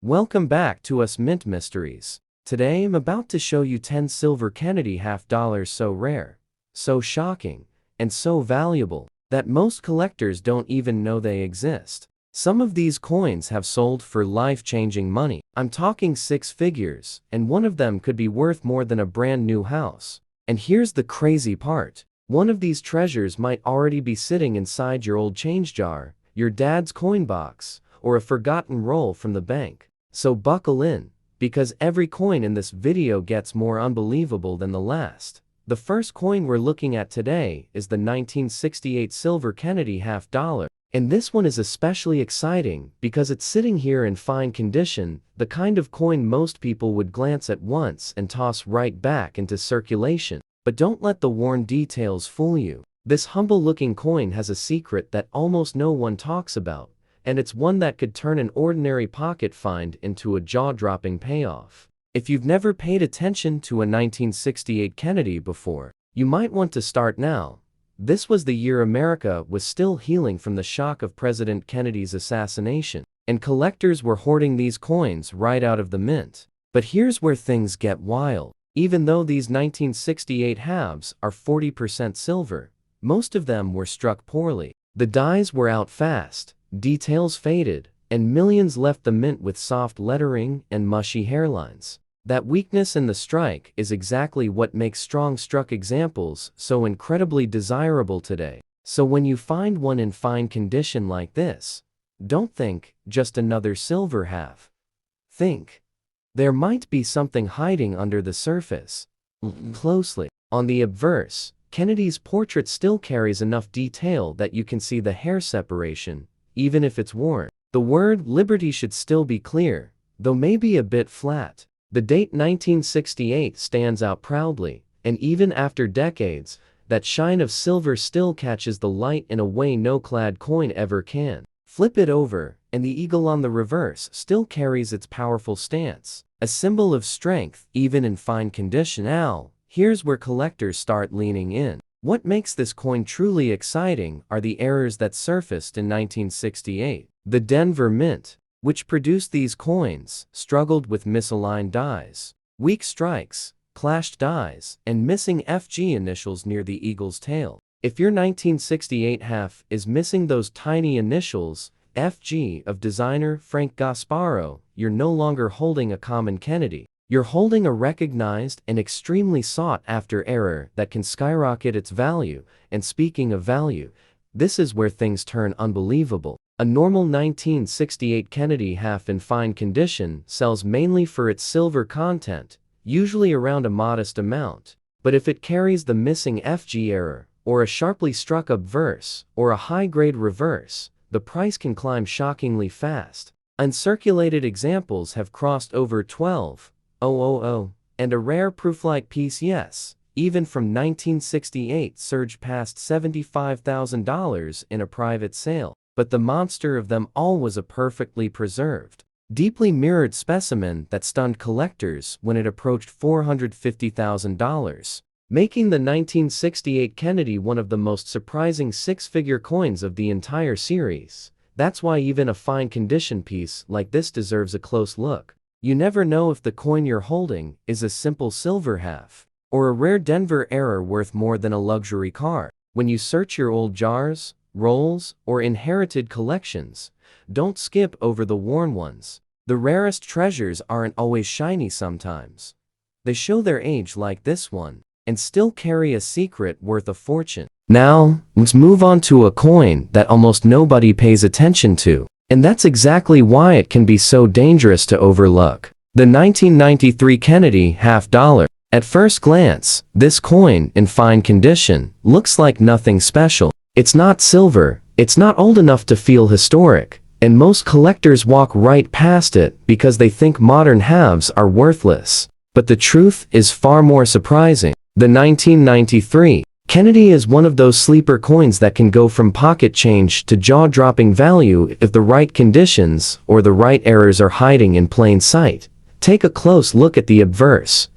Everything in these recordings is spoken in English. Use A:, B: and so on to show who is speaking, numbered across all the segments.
A: Welcome back to Us Mint Mysteries. Today I'm about to show you 10 silver Kennedy half dollars so rare, so shocking, and so valuable that most collectors don't even know they exist. Some of these coins have sold for life-changing money. I'm talking six figures, and one of them could be worth more than a brand new house. And here's the crazy part. One of these treasures might already be sitting inside your old change jar, your dad's coin box, or a forgotten roll from the bank. So buckle in, because every coin in this video gets more unbelievable than the last. The first coin we're looking at today is the 1968 silver Kennedy half dollar. And this one is especially exciting because it's sitting here in fine condition, the kind of coin most people would glance at once and toss right back into circulation. But don't let the worn details fool you. This humble-looking coin has a secret that almost no one talks about, and it's one that could turn an ordinary pocket find into a jaw-dropping payoff. If you've never paid attention to a 1968 Kennedy before, you might want to start now. This was the year America was still healing from the shock of President Kennedy's assassination, and collectors were hoarding these coins right out of the mint. But here's where things get wild. Even though these 1968 halves are 40% silver, most of them were struck poorly. The dies were out fast, details faded, and millions left the mint with soft lettering and mushy hairlines. That weakness in the strike is exactly what makes strong struck examples so incredibly desirable today. So when you find one in fine condition like this, don't think, just another silver half. Think, there might be something hiding under the surface. Look closely. On the obverse, Kennedy's portrait still carries enough detail that you can see the hair separation, even if it's worn. The word Liberty should still be clear, though maybe a bit flat. The date 1968 stands out proudly, and even after decades, that shine of silver still catches the light in a way no clad coin ever can. Flip it over, and the eagle on the reverse still carries its powerful stance, a symbol of strength even in fine condition. Now, here's where collectors start leaning in. What makes this coin truly exciting are the errors that surfaced in 1968. The Denver Mint, which produced these coins, struggled with misaligned dies, weak strikes, clashed dies, and missing FG initials near the eagle's tail. If your 1968 half is missing those tiny initials, FG of designer Frank Gasparo, you're no longer holding a common Kennedy. You're holding a recognized and extremely sought-after error that can skyrocket its value. And speaking of value, this is where things turn unbelievable. A normal 1968 Kennedy half in fine condition sells mainly for its silver content, usually around a modest amount. But if it carries the missing FG error, or a sharply struck obverse, or a high-grade reverse, the price can climb shockingly fast. Uncirculated examples have crossed over 12,000, and a rare proof-like piece, yes, even from 1968, surged past $75,000 in a private sale. But the monster of them all was a perfectly preserved, deeply mirrored specimen that stunned collectors when it approached $450,000, making the 1968 Kennedy one of the most surprising six-figure coins of the entire series. That's why even a fine condition piece like this deserves a close look. You never know if the coin you're holding is a simple silver half, or a rare Denver error worth more than a luxury car. When you search your old jars, rolls, or inherited collections, don't skip over the worn ones. The rarest treasures aren't always shiny sometimes. They show their age like this one, and still carry a secret worth a fortune. Now, let's move on to a coin that almost nobody pays attention to. And that's exactly why it can be so dangerous to overlook. The 1993 Kennedy half dollar. At first glance, this coin, in fine condition, looks like nothing special. It's not silver, it's not old enough to feel historic, and most collectors walk right past it because they think modern halves are worthless. But the truth is far more surprising. The 1993 Kennedy is one of those sleeper coins that can go from pocket change to jaw-dropping value if the right conditions or the right errors are hiding in plain sight. Take a close look at the obverse.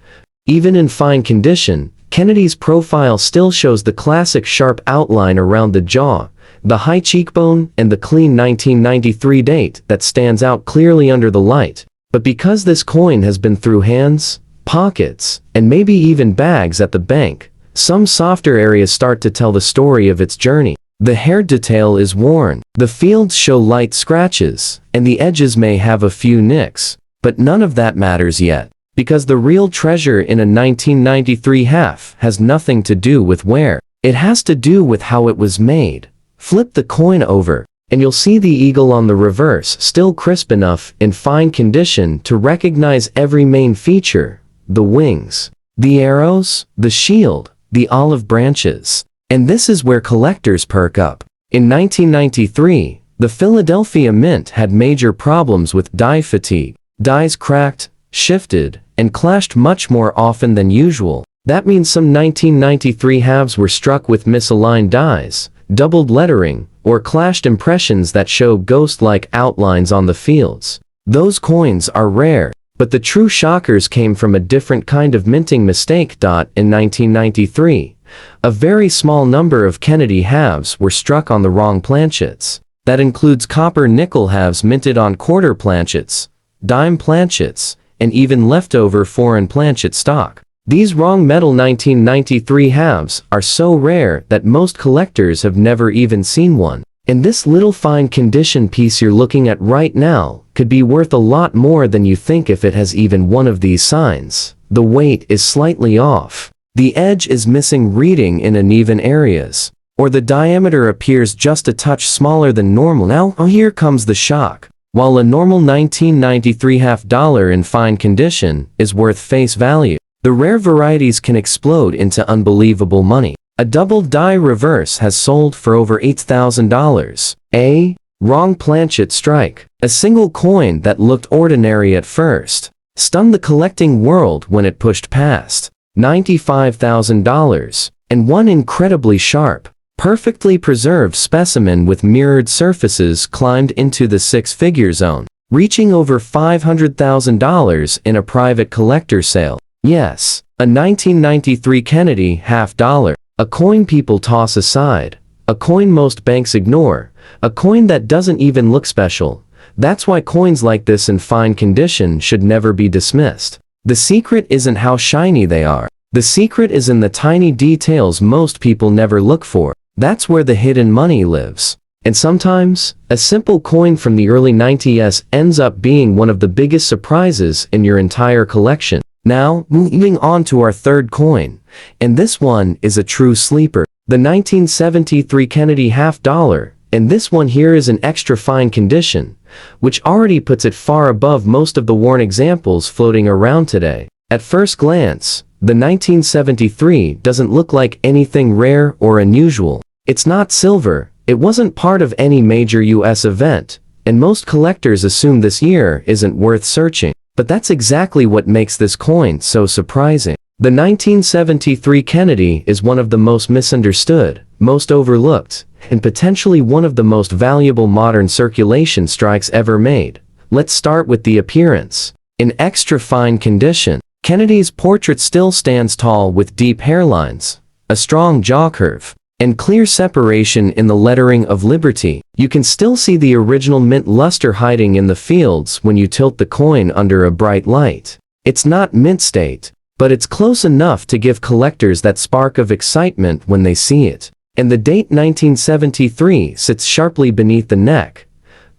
A: Even in fine condition, Kennedy's profile still shows the classic sharp outline around the jaw, the high cheekbone, and the clean 1993 date that stands out clearly under the light. But because this coin has been through hands, pockets, and maybe even bags at the bank, some softer areas start to tell the story of its journey. The hair detail is worn, the fields show light scratches, and the edges may have a few nicks. But none of that matters yet, because the real treasure in a 1993 half has nothing to do with wear. It has to do with how it was made. Flip the coin over, and you'll see the eagle on the reverse still crisp enough in fine condition to recognize every main feature: the wings, the arrows, the shield, the olive branches. And this is where collectors perk up. In 1993, the Philadelphia Mint had major problems with die fatigue. Dies cracked, shifted, and clashed much more often than usual. That means some 1993 halves were struck with misaligned dies, doubled lettering, or clashed impressions that show ghost-like outlines on the fields. Those coins are rare, but the true shockers came from a different kind of minting mistake. In 1993, a very small number of Kennedy halves were struck on the wrong planchets. That includes copper-nickel halves minted on quarter planchets, dime planchets, and even leftover foreign planchet stock. These wrong metal 1993 halves are so rare that most collectors have never even seen one. And this little fine condition piece you're looking at right now could be worth a lot more than you think if it has even one of these signs. The weight is slightly off. The edge is missing reading in uneven areas, or the diameter appears just a touch smaller than normal. Now, here comes the shock. While a normal 1993 $50 in fine condition is worth face value, the rare varieties can explode into unbelievable money. A double die reverse has sold for over $8,000. A wrong planchet strike, a single coin that looked ordinary at first, stunned the collecting world when it pushed past $95,000, and one incredibly sharp, perfectly preserved specimen with mirrored surfaces climbed into the six-figure zone, reaching over $500,000 in a private collector sale. Yes, a 1993 Kennedy $50, a coin people toss aside, a coin most banks ignore, a coin that doesn't even look special. That's why coins like this in fine condition should never be dismissed. The secret isn't how shiny they are. The secret is in the tiny details most people never look for. That's where the hidden money lives. And sometimes, a simple coin from the early 90s ends up being one of the biggest surprises in your entire collection. Now, moving on to our third coin, and this one is a true sleeper. The 1973 Kennedy $50, and this one here is in extra fine condition, which already puts it far above most of the worn examples floating around today. At first glance, the 1973 doesn't look like anything rare or unusual. It's not silver, it wasn't part of any major US event, and most collectors assume this year isn't worth searching. But that's exactly what makes this coin so surprising. The 1973 Kennedy is one of the most misunderstood, most overlooked, and potentially one of the most valuable modern circulation strikes ever made. Let's start with the appearance. In extra fine condition, Kennedy's portrait still stands tall with deep hairlines, a strong jaw curve, and clear separation in the lettering of Liberty. You can still see the original mint luster hiding in the fields when you tilt the coin under a bright light. It's not mint state, but it's close enough to give collectors that spark of excitement when they see it. And the date 1973 sits sharply beneath the neck,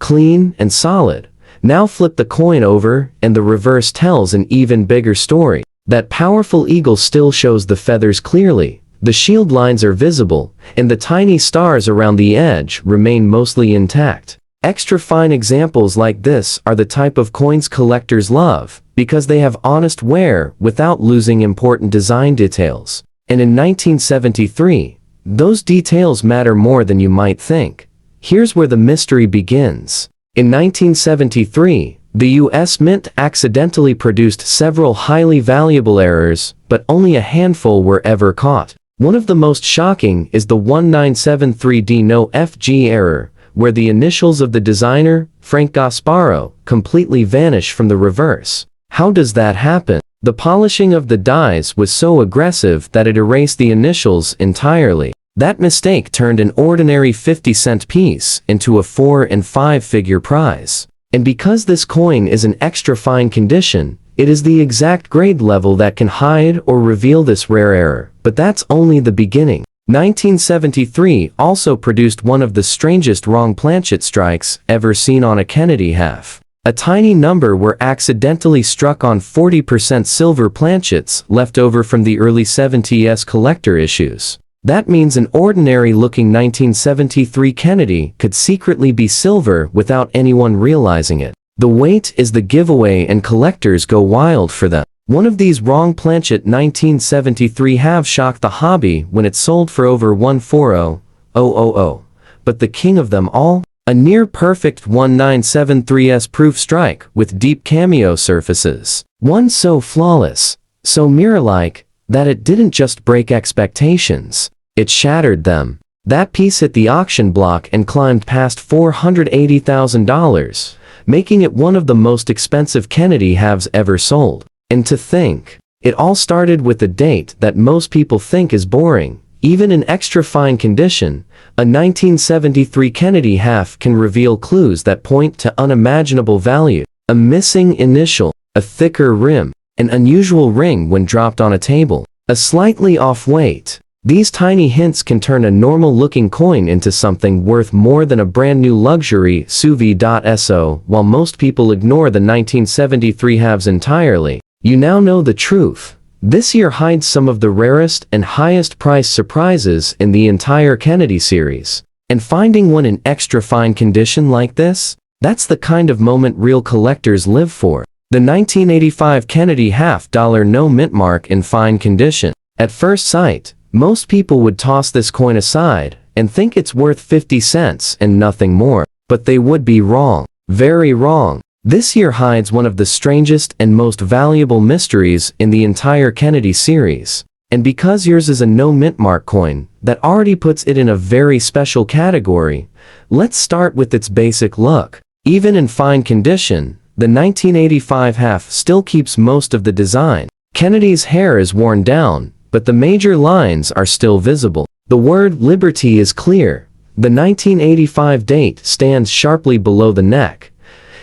A: clean and solid. Now flip the coin over, and the reverse tells an even bigger story. That powerful eagle still shows the feathers clearly. The shield lines are visible, and the tiny stars around the edge remain mostly intact. Extra fine examples like this are the type of coins collectors love, because they have honest wear without losing important design details. And in 1973, those details matter more than you might think. Here's where the mystery begins. In 1973, the US Mint accidentally produced several highly valuable errors, but only a handful were ever caught. One of the most shocking is the 1973D No FG error, where the initials of the designer, Frank Gasparo, completely vanish from the reverse. How does that happen? The polishing of the dies was so aggressive that it erased the initials entirely. That mistake turned an ordinary 50-cent piece into a 4- and 5-figure prize. And because this coin is an extra fine condition, it is the exact grade level that can hide or reveal this rare error, but that's only the beginning. 1973 also produced one of the strangest wrong planchet strikes ever seen on a Kennedy half. A tiny number were accidentally struck on 40% silver planchets left over from the early 70s collector issues. That means an ordinary-looking 1973 Kennedy could secretly be silver without anyone realizing it. The weight is the giveaway and collectors go wild for them. One of these wrong planchet 1973 halves shocked the hobby when it sold for over $140,000. But the king of them all? A near-perfect 1973S proof strike with deep cameo surfaces. One so flawless, so mirror-like, that it didn't just break expectations, it shattered them. That piece hit the auction block and climbed past $480,000, making it one of the most expensive Kennedy halves ever sold. And to think, it all started with a date that most people think is boring. Even in extra fine condition, a 1973 Kennedy half can reveal clues that point to unimaginable value. A missing initial, a thicker rim, an unusual ring when dropped on a table, a slightly off weight. These tiny hints can turn a normal-looking coin into something worth more than a brand-new luxury SUV.SO. While most people ignore the 1973 halves entirely, you now know the truth. This year hides some of the rarest and highest-priced surprises in the entire Kennedy series. And finding one in extra fine condition like this? That's the kind of moment real collectors live for. The 1985 Kennedy half-dollar no mint mark in fine condition. At first sight, most people would toss this coin aside and think it's worth 50 cents and nothing more. But they would be wrong. Very wrong. This year hides one of the strangest and most valuable mysteries in the entire Kennedy series. And because yours is a no mint mark coin, that already puts it in a very special category, let's start with its basic look. Even in fine condition, the 1985 half still keeps most of the design. Kennedy's hair is worn down, but the major lines are still visible. The word Liberty is clear. The 1985 date stands sharply below the neck,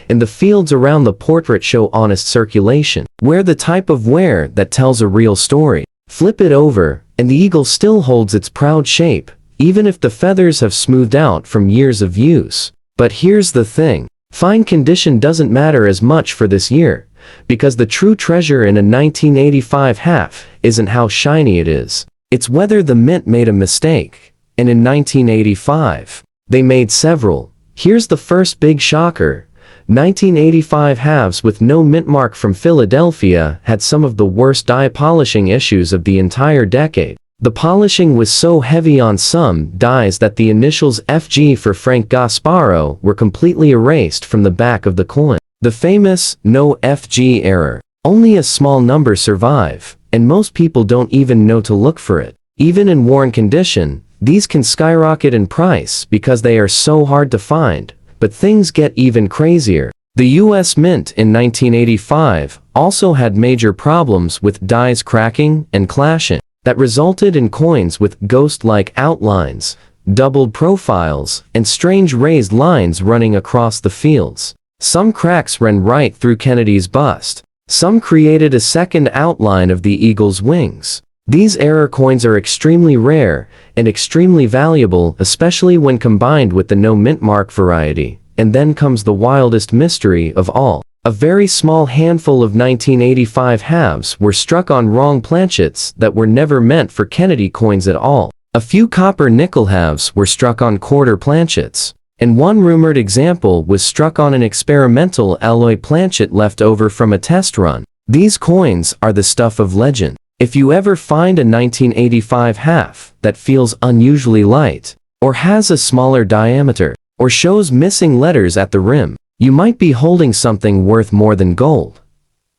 A: and the fields around the portrait show honest circulation. Wear the type of wear that tells a real story. Flip it over, and the eagle still holds its proud shape, even if the feathers have smoothed out from years of use. But here's the thing. Fine condition doesn't matter as much for this year, because the true treasure in a 1985 half isn't how shiny it is. It's whether the mint made a mistake. And in 1985, they made several. Here's the first big shocker. 1985 halves with no mint mark from Philadelphia had some of the worst die polishing issues of the entire decade. The polishing was so heavy on some dies that the initials FG for Frank Gasparo were completely erased from the back of the coin. The famous no FG error. Only a small number survive, and most people don't even know to look for it. Even in worn condition, these can skyrocket in price because they are so hard to find. But things get even crazier. The US Mint in 1985 also had major problems with dies cracking and clashing that resulted in coins with ghost-like outlines, doubled profiles, and strange raised lines running across the fields. Some cracks ran right through Kennedy's bust. Some created a second outline of the eagle's wings. These error coins are extremely rare and extremely valuable, especially when combined with the no mint mark variety. And then comes the wildest mystery of all. A very small handful of 1985 halves were struck on wrong planchets that were never meant for Kennedy coins at all. A few copper nickel halves were struck on quarter planchets. And one rumored example was struck on an experimental alloy planchet left over from a test run. These coins are the stuff of legend. If you ever find a 1985 half that feels unusually light, or has a smaller diameter, or shows missing letters at the rim, you might be holding something worth more than gold.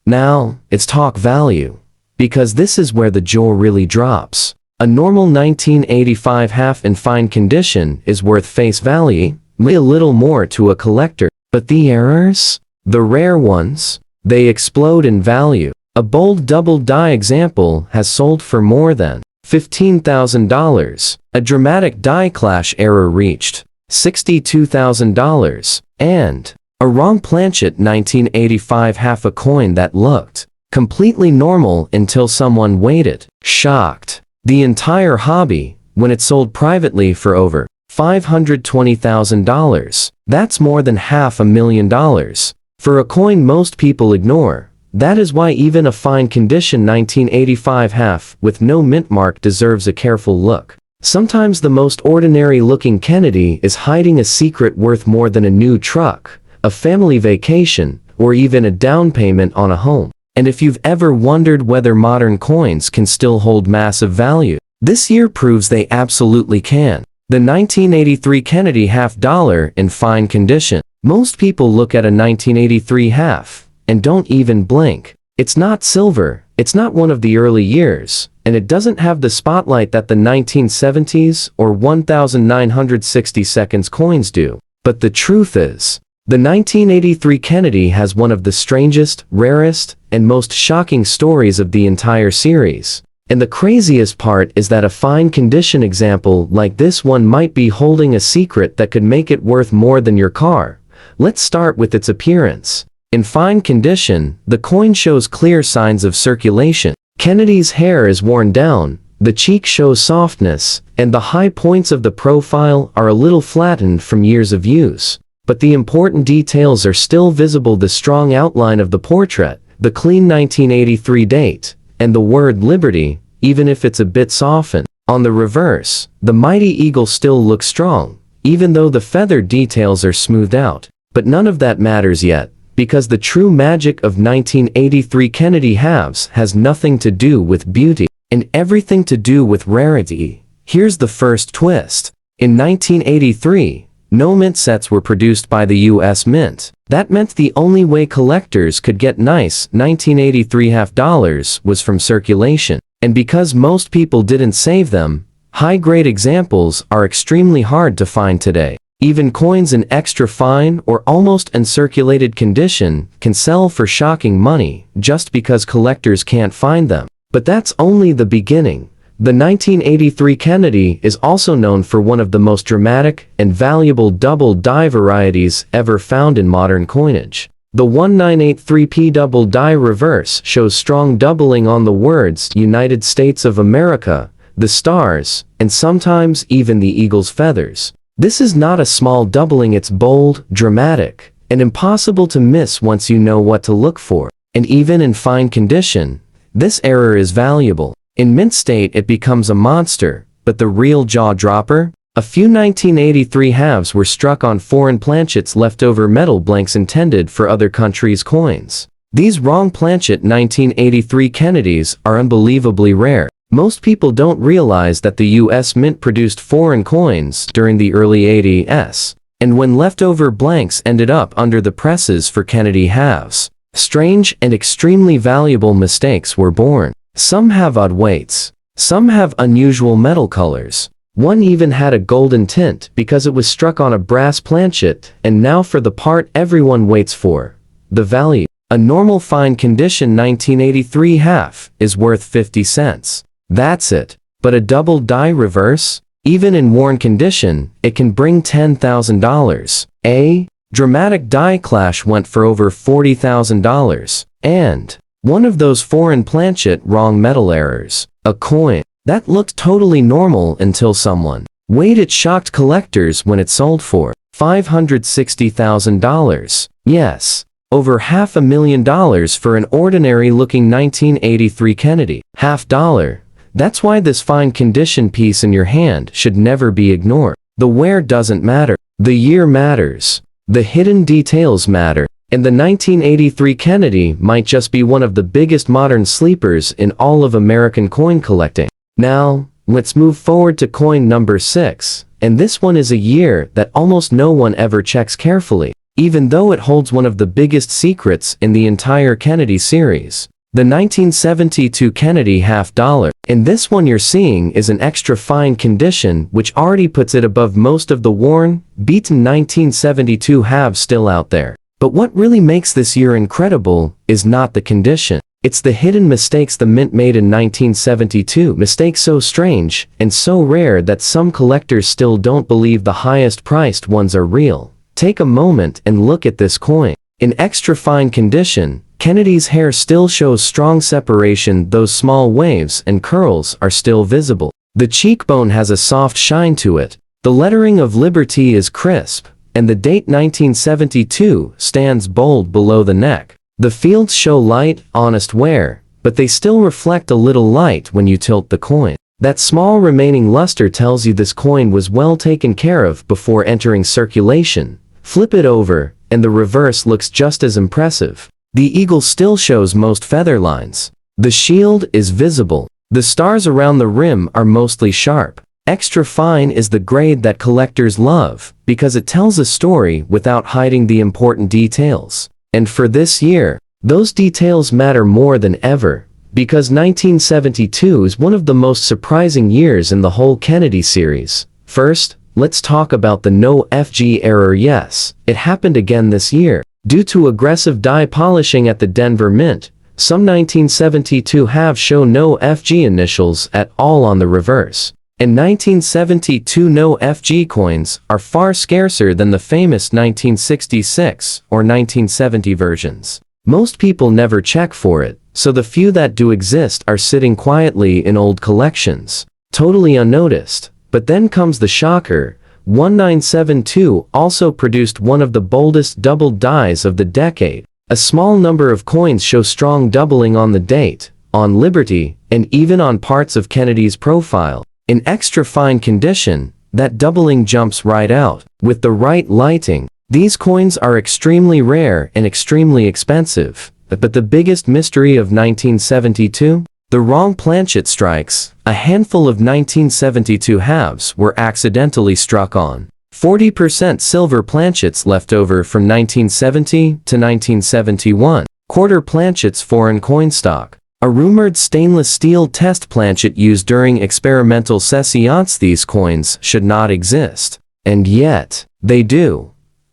A: Now, it's talk value. Because this is where the jewel really drops. A normal 1985 half in fine condition is worth face value, a little more to a collector. But the errors? The rare ones? They explode in value. A bold double die example has sold for more than $15,000. A dramatic die clash error reached $62,000. And A wrong planchet 1985 half a coin that looked completely normal until someone weighed it. Shocked the entire hobby when it sold privately for over $520,000. That's more than $500,000. For a coin most people ignore. That is why even a fine condition 1985 half with no mint mark deserves a careful look. Sometimes the most ordinary looking Kennedy is hiding a secret worth more than a new truck, a family vacation, or even a down payment on a home. And if you've ever wondered whether modern coins can still hold massive value, this year proves they absolutely can. The 1983 Kennedy half dollar in fine condition. Most people look at a 1983 half and don't even blink. It's not silver, it's not one of the early years, and it doesn't have the spotlight that the 1970s or 1960 coins do. But the truth is, the 1983 Kennedy has one of the strangest, rarest, and most shocking stories of the entire series. And the craziest part is that a fine condition example like this one might be holding a secret that could make it worth more than your car. Let's start with its appearance. In fine condition, the coin shows clear signs of circulation. Kennedy's hair is worn down, the cheek shows softness, and the high points of the profile are a little flattened from years of use. But the important details are still visible: the strong outline of the portrait, the clean 1983 date, and the word Liberty, even if it's a bit softened. On the reverse, the mighty eagle still looks strong, even though the feathered details are smoothed out. But none of that matters yet, because the true magic of 1983 Kennedy halves has nothing to do with beauty, and everything to do with rarity. Here's the first twist. In 1983, no mint sets were produced by the US Mint. That meant the only way collectors could get nice 1983 half dollars was from circulation. And because most people didn't save them, high-grade examples are extremely hard to find today. Even coins in extra fine or almost uncirculated condition can sell for shocking money just because collectors can't find them. But that's only the beginning. The 1983 Kennedy is also known for one of the most dramatic and valuable double die varieties ever found in modern coinage. The 1983p double die reverse shows strong doubling on the words United States of America, the stars, and sometimes even the eagle's feathers. This is not a small doubling, it's bold, dramatic, and impossible to miss once you know what to look for. And even in fine condition, this error is valuable. In mint state it becomes a monster, but the real jaw-dropper? A few 1983 halves were struck on foreign planchets, leftover metal blanks intended for other countries' coins. These wrong planchet 1983 Kennedys are unbelievably rare. Most people don't realize that the US Mint produced foreign coins during the early 80s, and when leftover blanks ended up under the presses for Kennedy halves, strange and extremely valuable mistakes were born. Some have odd weights. Some have unusual metal colors. One even had a golden tint because it was struck on a brass planchet. And now for the part everyone waits for. The value. A normal fine condition 1983 half is worth 50 cents. That's it. But a double die reverse? Even in worn condition, it can bring $10,000. A dramatic die clash went for over $40,000. And one of those foreign planchet wrong metal errors. A coin that looked totally normal until someone weighed it shocked collectors when it sold for $560,000. Yes, over $500,000 for an ordinary looking 1983 Kennedy half dollar. That's why this fine condition piece in your hand should never be ignored. The wear doesn't matter. The year matters. The hidden details matter. And the 1983 Kennedy might just be one of the biggest modern sleepers in all of American coin collecting. Now, let's move forward to coin number 6, and this one is a year that almost no one ever checks carefully, even though it holds one of the biggest secrets in the entire Kennedy series. The 1972 Kennedy half dollar. In this one you're seeing is an extra fine condition which already puts it above most of the worn, beaten 1972 halves still out there. But what really makes this year incredible is not the condition. It's the hidden mistakes the mint made in 1972. Mistakes so strange and so rare that some collectors still don't believe the highest priced ones are real. Take a moment and look at this coin. In extra fine condition, Kennedy's hair still shows strong separation, those small waves and curls are still visible. The cheekbone has a soft shine to it. The lettering of Liberty is crisp, and the date 1972 stands bold below the neck. The fields show light, honest wear, but they still reflect a little light when you tilt the coin. That small remaining luster tells you this coin was well taken care of before entering circulation. Flip it over, and the reverse looks just as impressive. The eagle still shows most feather lines. The shield is visible. The stars around the rim are mostly sharp. Extra fine is the grade that collectors love, because it tells a story without hiding the important details. And for this year, those details matter more than ever, because 1972 is one of the most surprising years in the whole Kennedy series. First, let's talk about the no FG error. Yes, it happened again this year. Due to aggressive die polishing at the Denver Mint, some 1972 halves show no FG initials at all on the reverse. And 1972 no FG coins are far scarcer than the famous 1966 or 1970 versions. Most people never check for it, so the few that do exist are sitting quietly in old collections, totally unnoticed. But then comes the shocker. 1972 also produced one of the boldest double dies of the decade. A small number of coins show strong doubling on the date, on Liberty, and even on parts of Kennedy's profile. In extra fine condition, that doubling jumps right out. With the right lighting, these coins are extremely rare and extremely expensive. But the biggest mystery of 1972? The wrong planchet strikes. A handful of 1972 halves were accidentally struck on. 40% silver planchets left over from 1970 to 1971. Quarter planchets foreign coin stock. A rumored stainless steel test planchet used during experimental sessions. These coins should not exist. And yet, they do.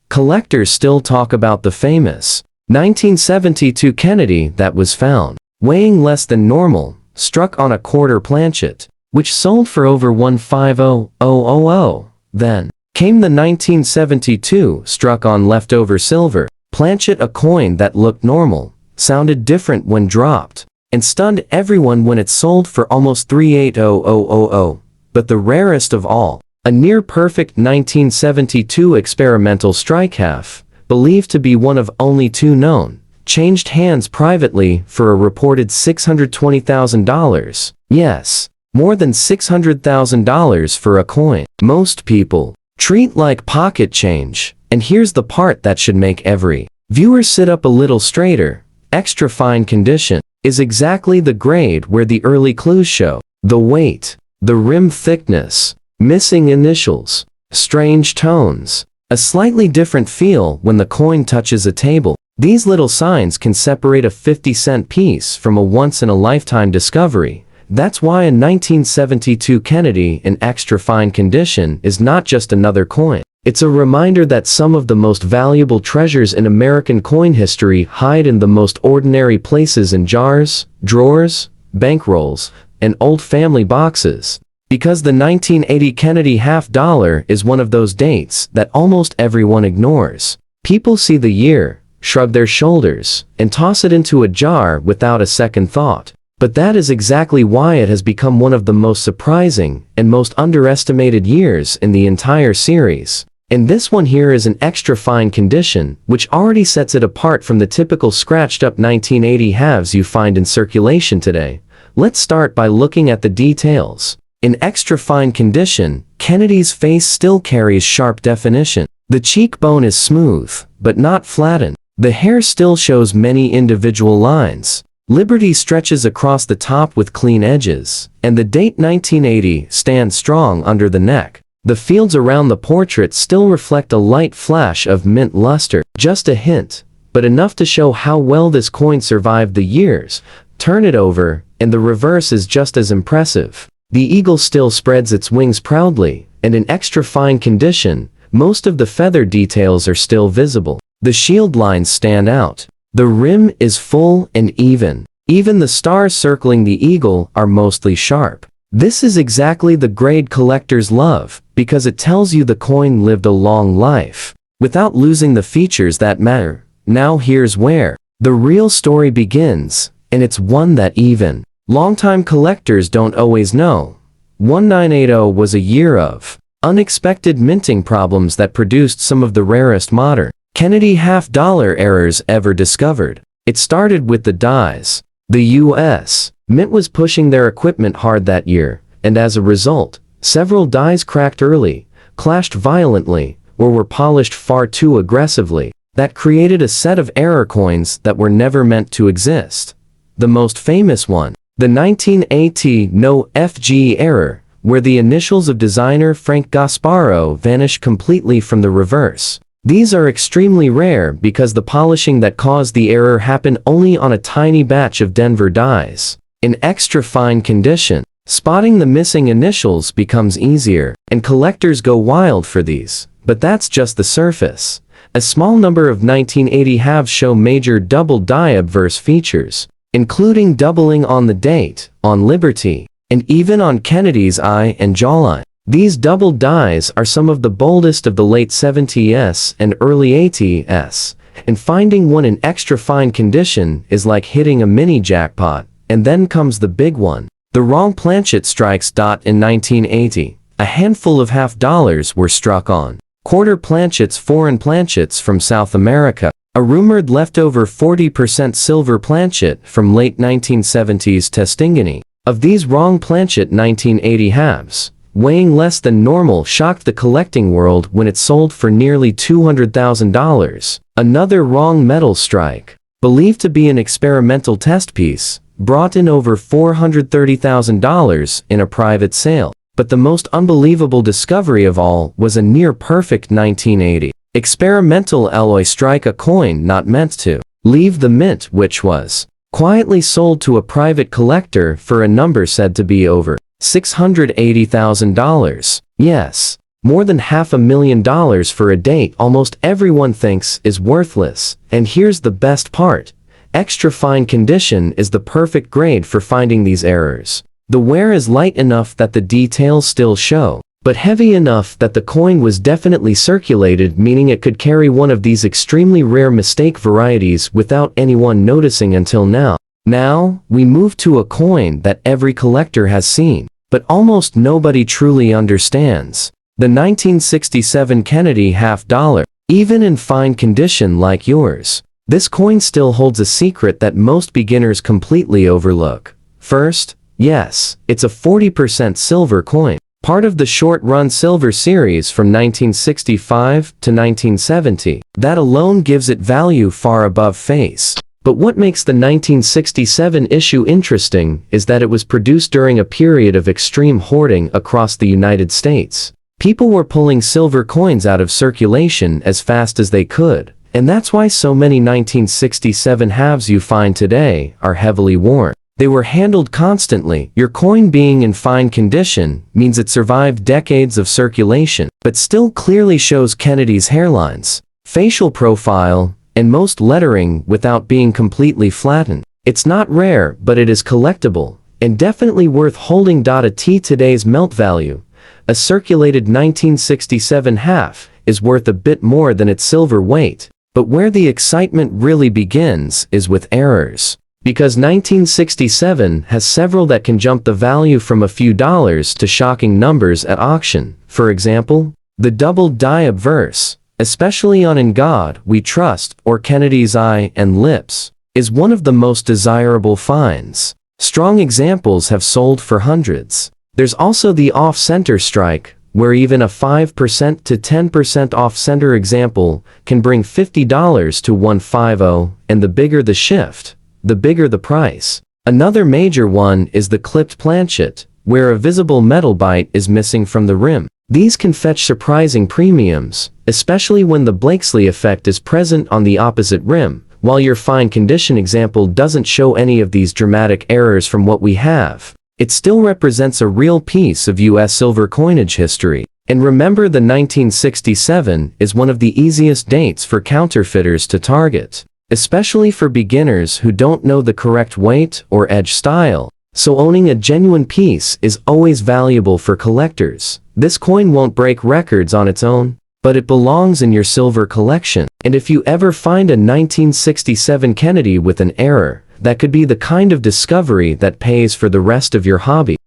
A: Collectors still talk about the famous 1972 Kennedy that was found, weighing less than normal, struck on a quarter planchet, which sold for over $150,000. Then came the 1972 struck on leftover silver planchet, a coin that looked normal, sounded different when dropped, and stunned everyone when it sold for almost $380,000. But the rarest of all, a near-perfect 1972 experimental strike half, believed to be one of only two known, changed hands privately for a reported $620,000. Yes, more than $600,000 for a coin most people treat like pocket change. And here's the part that should make every viewer sit up a little straighter. Extra fine condition is exactly the grade where the early clues show. The weight, the rim thickness, missing initials, strange tones, a slightly different feel when the coin touches a table. These little signs can separate a 50-cent piece from a once-in-a-lifetime discovery. That's why a 1972 Kennedy in extra fine condition is not just another coin. It's a reminder that some of the most valuable treasures in American coin history hide in the most ordinary places, in jars, drawers, bankrolls, and old family boxes. Because the 1980 Kennedy $50 is one of those dates that almost everyone ignores. People see the year, shrug their shoulders, and toss it into a jar without a second thought. But that is exactly why it has become one of the most surprising and most underestimated years in the entire series. And this one here is an extra fine condition, which already sets it apart from the typical scratched-up 1980 halves you find in circulation today. Let's start by looking at the details. In extra fine condition, Kennedy's face still carries sharp definition. The cheekbone is smooth, but not flattened. The hair still shows many individual lines. Liberty stretches across the top with clean edges, and the date 1980 stands strong under the neck. The fields around the portrait still reflect a light flash of mint luster. Just a hint, but enough to show how well this coin survived the years. Turn it over, and the reverse is just as impressive. The eagle still spreads its wings proudly, and in extra fine condition, most of the feather details are still visible. The shield lines stand out. The rim is full and even. Even the stars circling the eagle are mostly sharp. This is exactly the grade collectors love, because it tells you the coin lived a long life. without losing the features that matter. Now here's where the real story begins, and it's one that even longtime collectors don't always know. 1980 was a year of unexpected minting problems that produced some of the rarest modern Kennedy half-dollar errors ever discovered. It started with the dies. The U.S. Mint was pushing their equipment hard that year, and as a result, several dies cracked early, clashed violently, or were polished far too aggressively. That created a set of error coins that were never meant to exist. The most famous one, the 1980 No FG error, where the initials of designer Frank Gasparo vanish completely from the reverse. These are extremely rare because the polishing that caused the error happened only on a tiny batch of Denver dies. In extra fine condition, spotting the missing initials becomes easier, and collectors go wild for these. But that's just the surface. A small number of 1980 halves show major double die obverse features, including doubling on the date, on Liberty, and even on Kennedy's eye and jawline. These double dies are some of the boldest of the late 70s and early 80s, and finding one in extra fine condition is like hitting a mini jackpot. And then comes the big one. The wrong planchet strikes. In 1980, a handful of half-dollars were struck on quarter planchets, foreign planchets from South America, a rumored leftover 40% silver planchet from late 1970s testimony. Of these wrong planchet 1980 halves, weighing less than normal shocked the collecting world when it sold for nearly $200,000. Another wrong metal strike, believed to be an experimental test piece, brought in over $430,000 in a private sale. But the most unbelievable discovery of all was a near-perfect 1980 experimental alloy strike, a coin not meant to leave the mint, which was quietly sold to a private collector for a number said to be over $680,000. Yes, more than $500,000 for a date almost everyone thinks is worthless. And here's the best part. Extra fine condition is the perfect grade for finding these errors. The wear is light enough that the details still show, but heavy enough that the coin was definitely circulated, meaning it could carry one of these extremely rare mistake varieties without anyone noticing until now. Now, we move to a coin that every collector has seen, but almost nobody truly understands. The 1967 Kennedy half-dollar. Even in fine condition like yours, this coin still holds a secret that most beginners completely overlook. First, yes, it's a 40% silver coin, part of the short-run silver series from 1965 to 1970. That alone gives it value far above face. But what makes the 1967 issue interesting is that it was produced during a period of extreme hoarding across the United States. People were pulling silver coins out of circulation as fast as they could, and that's why so many 1967 halves you find today are heavily worn. They were handled constantly. Your coin being in fine condition means it survived decades of circulation, but still clearly shows Kennedy's hairlines, facial profile, and most lettering without being completely flattened. It's not rare, but it is collectible, and definitely worth holding. At today's melt value, a circulated 1967 half is worth a bit more than its silver weight. But where the excitement really begins is with errors. Because 1967 has several that can jump the value from a few dollars to shocking numbers at auction. For example, the double die obverse, especially on In God We Trust or Kennedy's Eye and Lips, is one of the most desirable finds. Strong examples have sold for hundreds. There's also the off-center strike, where even a 5% to 10% off-center example can bring $50 to $150, and the bigger the shift, the bigger the price. Another major one is the clipped planchet, where a visible metal bite is missing from the rim. These can fetch surprising premiums, especially when the Blakesley effect is present on the opposite rim, while your fine condition example doesn't show any of these dramatic errors from what we have. It still represents a real piece of U.S. silver coinage history. And remember, the 1967 is one of the easiest dates for counterfeiters to target, especially for beginners who don't know the correct weight or edge style. So owning a genuine piece is always valuable for collectors. This coin won't break records on its own. but it belongs in your silver collection. And if you ever find a 1967 Kennedy with an error, that could be the kind of discovery that pays for the rest of your hobby.